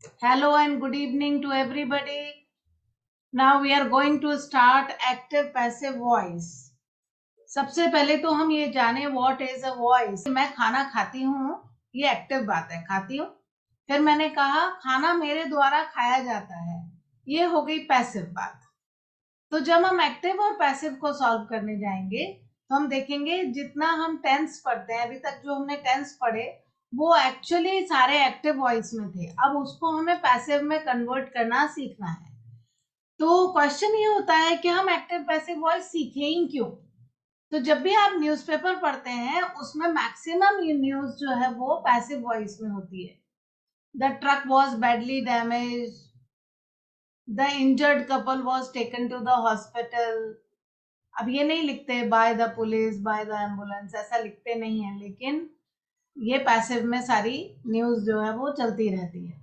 Hello and good evening to everybody. Now we are going to start active passive voice. सबसे पहले तो हम ये जाने व्हाट इज अ वॉइस। मैं खाना खाती हूँ, ये एक्टिव बात है, खाती हूँ। फिर मैंने कहा खाना मेरे द्वारा खाया जाता है, ये हो गई पैसिव बात। तो जब हम एक्टिव और पैसिव को सॉल्व करने जाएंगे तो हम देखेंगे जितना हम टेंस पढ़ते हैं, अभी तक जो हमने टेंस पढ़े वो एक्चुअली सारे एक्टिव वॉइस में थे। अब उसको हमें पैसिव में कन्वर्ट करना सीखना है। तो क्वेश्चन ये होता है कि हम एक्टिव पैसिव वॉइस सीखें ही क्यों। तो जब भी आप न्यूज़पेपर पढ़ते हैं उसमें मैक्सिमम न्यूज जो है वो पैसिव वॉइस में होती है। The truck was badly damage, the injured couple was taken to the hospital. अब ये नहीं लिखते by the police, by the ambulance, ऐसा लिखते नहीं है, लेकिन ये पैसिव में सारी न्यूज जो है वो चलती रहती है।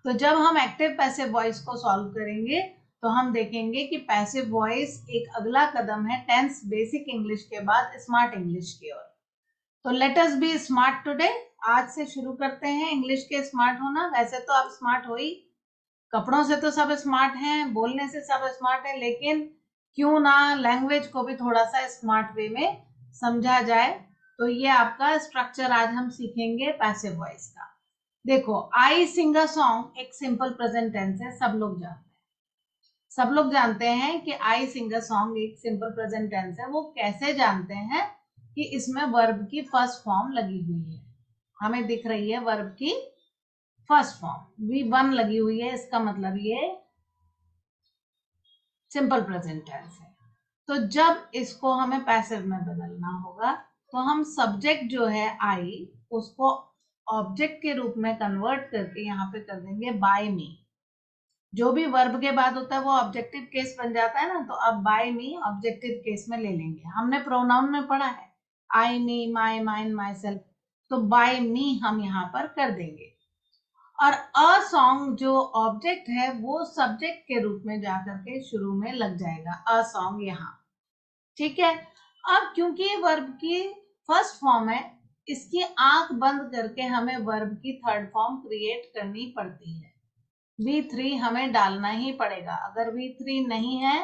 तो जब हम एक्टिव पैसिव वॉइस को सॉल्व करेंगे तो हम देखेंगे कि पैसिव वॉइस एक अगला कदम है टेंस बेसिक इंग्लिश के बाद स्मार्ट इंग्लिश की ओर। तो let us B smart today. आज से शुरू करते हैं इंग्लिश के स्मार्ट होना। वैसे तो आप स्मार्ट हो ही, कपड़ों से तो सब स्मार्ट हैं, बोलने से सब स्मार्ट है, लेकिन क्यों ना लैंग्वेज को भी थोड़ा सा स्मार्ट वे में समझा जाए। तो ये आपका स्ट्रक्चर आज हम सीखेंगे पैसिव वॉइस का। देखो, आई सिंग अ सॉन्ग एक सिंपल प्रेजेंट टेंस है, सब लोग जानते हैं। सब लोग जानते हैं कि आई सिंग अ सॉन्ग एक सिंपल प्रेजेंट टेंस है। वो कैसे जानते हैं कि इसमें वर्ब की फर्स्ट फॉर्म लगी हुई है। हमें दिख रही है वर्ब की फर्स्ट फॉर्म V1 लगी हुई है, इसका मतलब ये सिंपल प्रेजेंट टेंस है। तो जब इसको हमें पैसिव में बदलना होगा तो हम सब्जेक्ट जो है आई उसको ऑब्जेक्ट के रूप में कन्वर्ट करके यहाँ पे कर देंगे बाय मी। जो भी वर्ब के बाद होता है वो ऑब्जेक्टिव केस बन जाता है ना, तो अब बाय मी ऑब्जेक्टिव केस में ले लेंगे। हमने प्रोनाउन में पढ़ा है आई, मी, माई, माइन, माई सेल्फ, तो बाय मी हम यहाँ पर कर देंगे। और अ सॉन्ग जो ऑब्जेक्ट है वो सब्जेक्ट के रूप में जाकर के शुरू में लग जाएगा, अ सॉन्ग यहाँ। ठीक है। अब क्योंकि ये वर्ब की फर्स्ट फॉर्म है, इसकी आंख बंद करके हमें वर्ब की थर्ड फॉर्म क्रिएट करनी पड़ती है। V3 हमें डालना ही पड़ेगा। अगर V3 नहीं है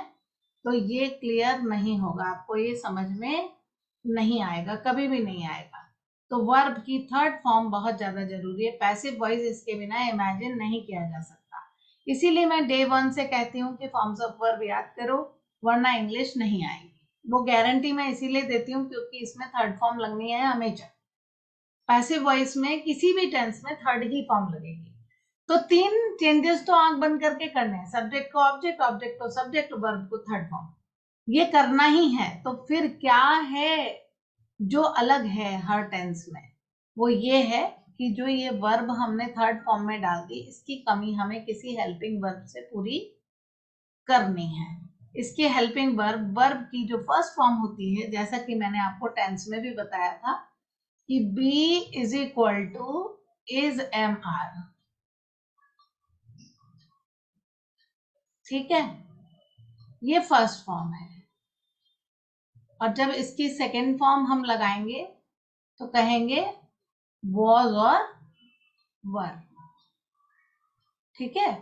तो ये क्लियर नहीं होगा, आपको ये समझ में नहीं आएगा, कभी भी नहीं आएगा। तो वर्ब की थर्ड फॉर्म बहुत ज्यादा जरूरी है। पैसिव वॉइस इसके बिना इमेजिन नहीं किया जा सकता। इसीलिए मैं डे 1 से कहती हूँ कि फॉर्म्स ऑफ वर्ब याद करो, वरना इंग्लिश नहीं आएगी। वो गारंटी मैं इसीलिए देती हूँ क्योंकि इसमें थर्ड फॉर्म लगनी है हमेशा। पैसिव वॉइस में किसी भी टेंस में थर्ड ही फॉर्म लगेगी। तो 3 चेंजेस तो आंख बंद करके करने हैं, सब्जेक्ट को ऑब्जेक्ट, ऑब्जेक्ट को सब्जेक्ट, वर्ब को थर्ड फॉर्म, ये करना ही है। तो फिर क्या है जो अलग है हर टेंस में, वो ये है कि जो ये वर्ब हमने थर्ड फॉर्म में डाल दी, इसकी कमी हमें किसी हेल्पिंग वर्ब से पूरी करनी है। इसकी हेल्पिंग वर्ब, वर्ब की जो फर्स्ट फॉर्म होती है, जैसा कि मैंने आपको टेंस में भी बताया था कि be is equal to is am are. ठीक है, ये फर्स्ट फॉर्म है। और जब इसकी सेकेंड फॉर्म हम लगाएंगे तो कहेंगे वॉज और वर। ठीक है।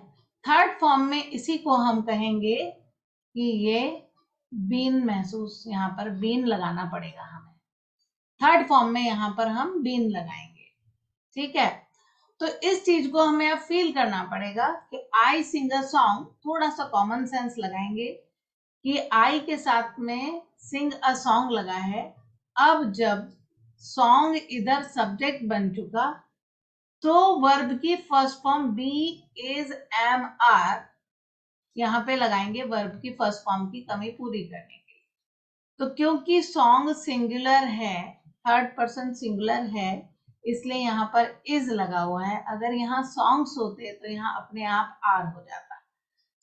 थर्ड फॉर्म में इसी को हम कहेंगे कि ये बीन महसूस, यहाँ पर बीन लगाना पड़ेगा हमें। थर्ड फॉर्म में यहाँ पर हम बीन लगाएंगे। ठीक है। तो इस चीज को हमें अब फील करना पड़ेगा कि आई सिंग अ सॉन्ग, थोड़ा सा कॉमन सेंस लगाएंगे कि आई के साथ में सिंग अ सॉन्ग लगा है। अब जब सॉन्ग इधर सब्जेक्ट बन चुका तो वर्ब की first form be is am are यहाँ पे लगाएंगे वर्ब की फर्स्ट फॉर्म की कमी पूरी करने के लिए। तो क्योंकि सॉन्ग सिंगुलर है, थर्ड पर्सन सिंगुलर है, इसलिए यहाँ पर इज लगा हुआ है। अगर यहाँ सॉन्ग्स होते तो यहाँ अपने आप आर हो जाता।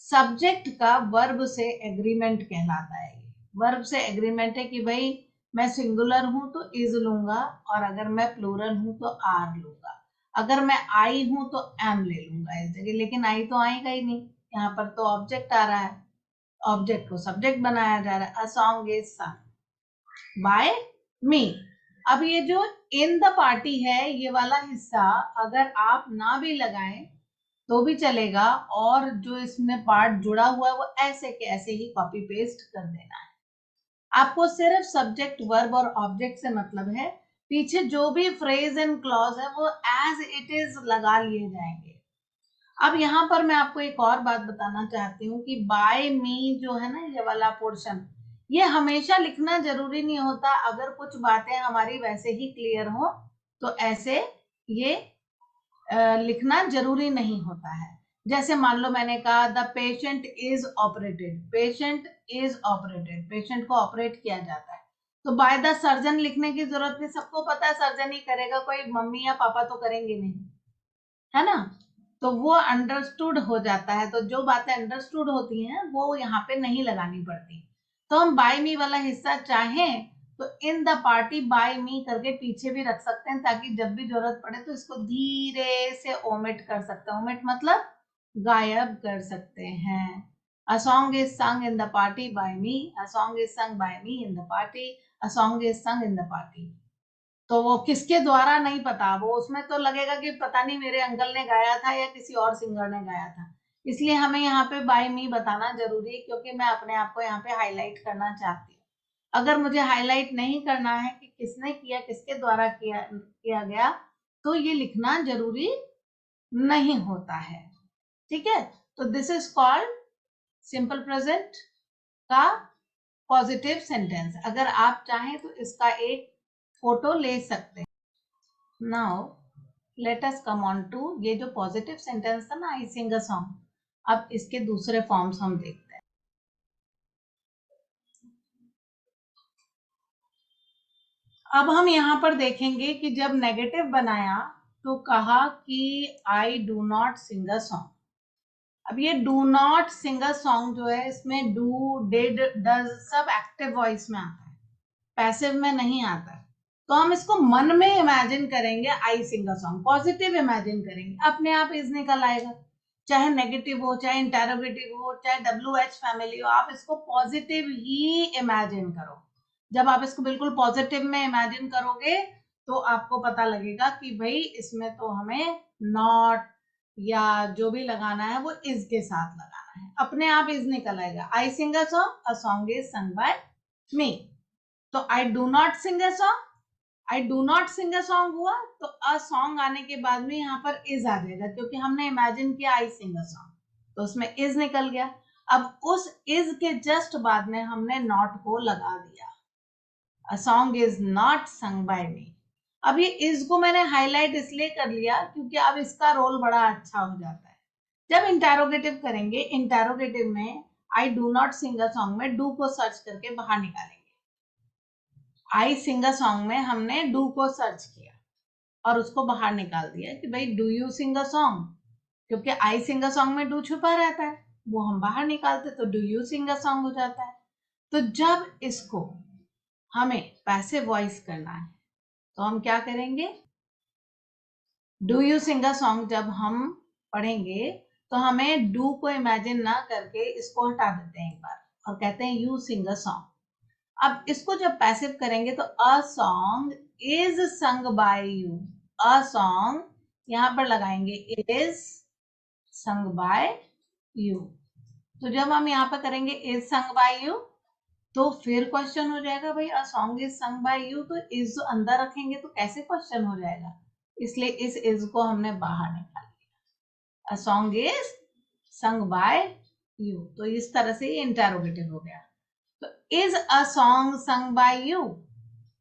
सब्जेक्ट का वर्ब से एग्रीमेंट कहलाता है। वर्ब से एग्रीमेंट है कि भाई मैं सिंगुलर हूं तो इज लूंगा, और अगर मैं प्लूरल हूं तो आर लूंगा। अगर मैं आई हूं तो एम ले लूंगा इस जगह, लेकिन आई तो आएगा ही नहीं, यहाँ पर तो ऑब्जेक्ट आ रहा है, ऑब्जेक्ट को सब्जेक्ट बनाया जा रहा है। अ सॉन्ग इज सं बाय मी। अब ये जो इन द पार्टी है, ये वाला हिस्सा अगर आप ना भी लगाएं तो भी चलेगा, और जो इसमें पार्ट जुड़ा हुआ है वो ऐसे के ऐसे ही कॉपी पेस्ट कर देना है। आपको सिर्फ सब्जेक्ट वर्ब और ऑब्जेक्ट से मतलब है, पीछे जो भी फ्रेज एंड क्लॉज है वो एज इट इज लगा लिए जाएंगे। अब यहाँ पर मैं आपको एक और बात बताना चाहती हूँ कि बाय मी जो है ना, ये वाला पोर्शन, ये हमेशा लिखना जरूरी नहीं होता। अगर कुछ बातें हमारी वैसे ही क्लियर हो तो ऐसे ये लिखना जरूरी नहीं होता है। जैसे मान लो मैंने कहा the patient is operated, patient is operated, patient को ऑपरेट किया जाता है, तो बाय द सर्जन लिखने की जरूरत नहीं, सबको पता है सर्जन ही करेगा, कोई मम्मी या पापा तो करेंगे नहीं, है ना। तो वो अंडरस्टूड हो जाता है, तो जो बातें अंडरस्टूड होती हैं वो यहाँ पे नहीं लगानी पड़ती। तो हम बाय मी वाला हिस्सा चाहें तो इन द पार्टी बाय मी करके पीछे भी रख सकते हैं, ताकि जब भी जरूरत पड़े तो इसको धीरे से ओमिट कर सकते हैं। ओमिट मतलब गायब कर सकते हैं। A song is sung in the party by me, a song is sung by me in the party, a song is sung in the party. तो वो किसके द्वारा नहीं पता, वो उसमें तो लगेगा कि पता नहीं मेरे अंकल ने गाया था या किसी और सिंगर ने गाया था। इसलिए हमें यहाँ पे बाय मी बताना जरूरी है, क्योंकि मैं अपने आप को यहाँ पे हाईलाइट करना चाहती हूँ। अगर मुझे हाईलाइट नहीं करना है कि किसने किया, किसके द्वारा किया गया, तो ये लिखना जरूरी नहीं होता है। ठीक है, तो this is called simple present का पॉजिटिव सेंटेंस। अगर आप चाहें तो इसका एक फोटो ले सकते हैं। Now let us come on to, ये जो पॉजिटिव सेंटेंस था ना, आई सिंग अ सॉन्ग, अब इसके दूसरे फॉर्म्स हम देखते हैं। अब हम यहाँ पर देखेंगे कि जब नेगेटिव बनाया तो कहा कि I do not sing a song. अब ये do not sing a song जो है, इसमें डू, डिड, डज सब एक्टिव वॉइस में आता है, पैसिव में नहीं आता है। तो हम इसको मन में इमेजिन करेंगे, आई sing a song, positive imagine करेंगे, अपने आप इज निकल आएगा। चाहे नेगेटिव हो, चाहे इंटेरोगेटिव हो, चाहे WH फैमिली हो, आप इसको पॉजिटिव ही इमेजिन करो। जब आप इसको बिल्कुल पॉजिटिव में इमेजिन करोगे तो आपको पता लगेगा कि भाई इसमें तो हमें नॉट या जो भी लगाना है वो इज के साथ लगाना है, अपने आप इज निकल आएगा। I sing a song, a song is sung by me. तो I do not sing a song, I do not sing a song हुआ तो अ सॉन्ग आने के बाद में यहाँ पर इज आ जाएगा, क्योंकि हमने इमेजिन किया आई सिंग अ सॉन्ग, तो उसमें इज निकल गया। अब उस इज के जस्ट बाद में हमने नॉट को लगा दिया, a song is not sung by me. अब ये इज को मैंने हाईलाइट इसलिए कर लिया क्योंकि अब इसका रोल बड़ा अच्छा हो जाता है। जब इंटेरोगेटिव करेंगे, इंटेरोगेटिव में I do not sing a song में डू को सर्च करके बाहर निकालेंगे। आई सिंग अ सॉन्ग में हमने डू को सर्च किया और उसको बाहर निकाल दिया कि भाई do you sing a song, क्योंकि आई सिंग अ सॉन्ग में डू छुपा रहता है, वो हम बाहर निकालते तो do you sing a song हो जाता है। तो जब इसको हमें पैसिव वॉइस करना है तो हम क्या करेंगे, do you sing a song जब हम पढ़ेंगे तो हमें डू को इमेजिन ना करके इसको हटा देते हैं एक बार और कहते हैं यू सिंग अ सॉन्ग। अब इसको जब पैसिव करेंगे तो अ song is sung by you, a song यहां पर लगाएंगे इज संग बाय यू। तो जब हम यहाँ पर करेंगे इज संग बाय यू तो फिर क्वेश्चन हो जाएगा, भाई अ song is sung by you, तो इज अंदर रखेंगे तो कैसे क्वेश्चन हो जाएगा, इसलिए इस इज को हमने बाहर निकाल दिया। A song is sung by you, तो इस तरह से ये इंटेरोगेटिव हो गया। तो is a song sung by you,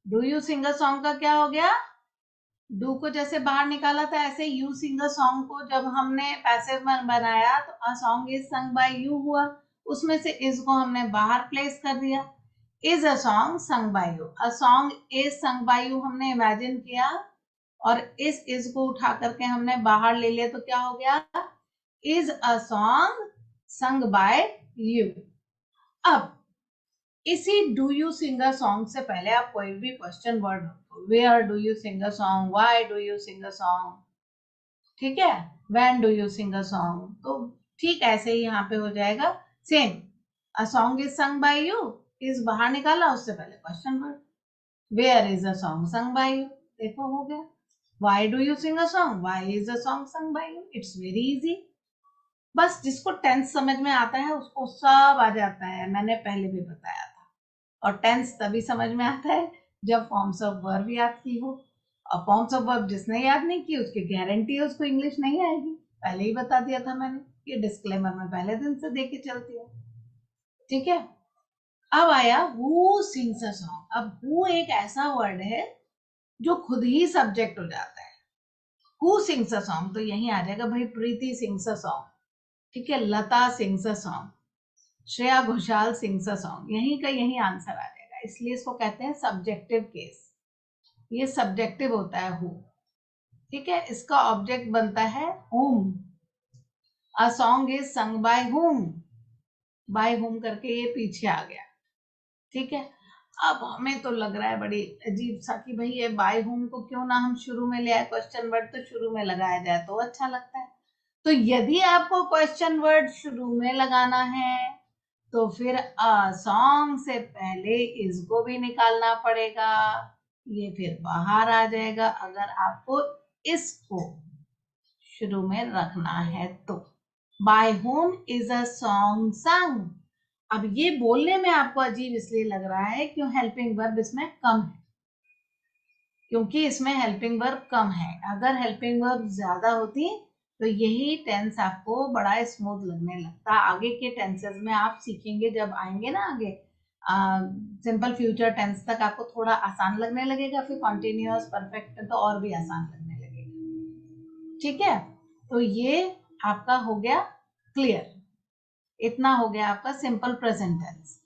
do you sing a song का क्या हो गया, डू को जैसे बाहर निकाला था ऐसे यू सिंग अ सॉन्ग को जब हमने पैसिव में बनाया तो अ song is sung by you हुआ, उसमें से इज को हमने बाहर प्लेस कर दिया। Is a song sung by you, a song is sung by you हमने इमेजिन किया और इस इज को उठा करके हमने बाहर ले लिया, तो क्या हो गया, is a song sung by you. अब इसी do you sing a song से पहले आप कोई भी question word, where do you sing a song, why do you sing a song, ठीक है, when do you sing a song, तो ठीक ऐसे ही यहाँ पे हो जाएगा same. A song is sung by you, is बाहर निकाला, उससे पहले question word, where is a song sung by you, देखो हो गया। Why do you sing a song, why is a song sung by you, it's very easy. बस जिसको tense समझ में आता है उसको सब आ जाता है, मैंने पहले भी बताया था। और टेंस तभी समझ में आता है जब फॉर्म्स ऑफ वर्ब याद की हो, और फॉर्म्स ऑफ वर्ब जिसने याद नहीं की उसकी गारंटी है उसको इंग्लिश नहीं आएगी, पहले ही बता दिया था मैंने, ये डिस्क्लेमर में पहले दिन से दे के चलती हूँ। ठीक है, अब आया हु सिंग्स अ सॉन्ग। अब हु एक ऐसा वर्ड है जो खुद ही सब्जेक्ट हो जाता है। हु सिंग्स अ सॉन्ग तो यही आ जाएगा भाई, प्रीति सिंग्स अ सॉन्ग, ठीक है, Lata sings a song, Shreya Ghoshal sings a song, यही का यही आंसर आ जाएगा, इसलिए इसको कहते हैं सब्जेक्टिव केस। ये सब्जेक्टिव होता है हु, ठीक है। इसका ऑब्जेक्ट बनता है whom, a song is sung by whom, by whom करके ये पीछे आ गया, ठीक है। अब हमें तो लग रहा है बड़ी अजीब सा कि भाई ये बाय whom को क्यों ना हम शुरू में ले आए, क्वेश्चन वर्ड तो शुरू में लगाया जाए तो अच्छा लगता है। तो यदि आपको क्वेश्चन वर्ड शुरू में लगाना है तो फिर अ सॉन्ग से पहले इसको भी निकालना पड़ेगा, ये फिर बाहर आ जाएगा अगर आपको इसको शुरू में रखना है तो। By whom is a song sung. अब ये बोलने में आपको अजीब इसलिए लग रहा है क्यों, हेल्पिंग वर्ब इसमें कम है, क्योंकि इसमें हेल्पिंग वर्ब कम है। अगर हेल्पिंग वर्ब ज्यादा होती तो यही टेंस आपको बड़ा स्मूथ लगने लगता। आगे के टेंसेस में आप सीखेंगे जब आएंगे ना आगे, सिंपल फ्यूचर टेंस तक आपको थोड़ा आसान लगने लगेगा, फिर कॉन्टिन्यूअस परफेक्ट तो और भी आसान लगने लगेगा, ठीक है। तो ये आपका हो गया क्लियर, इतना हो गया आपका सिंपल प्रेजेंट टेंस।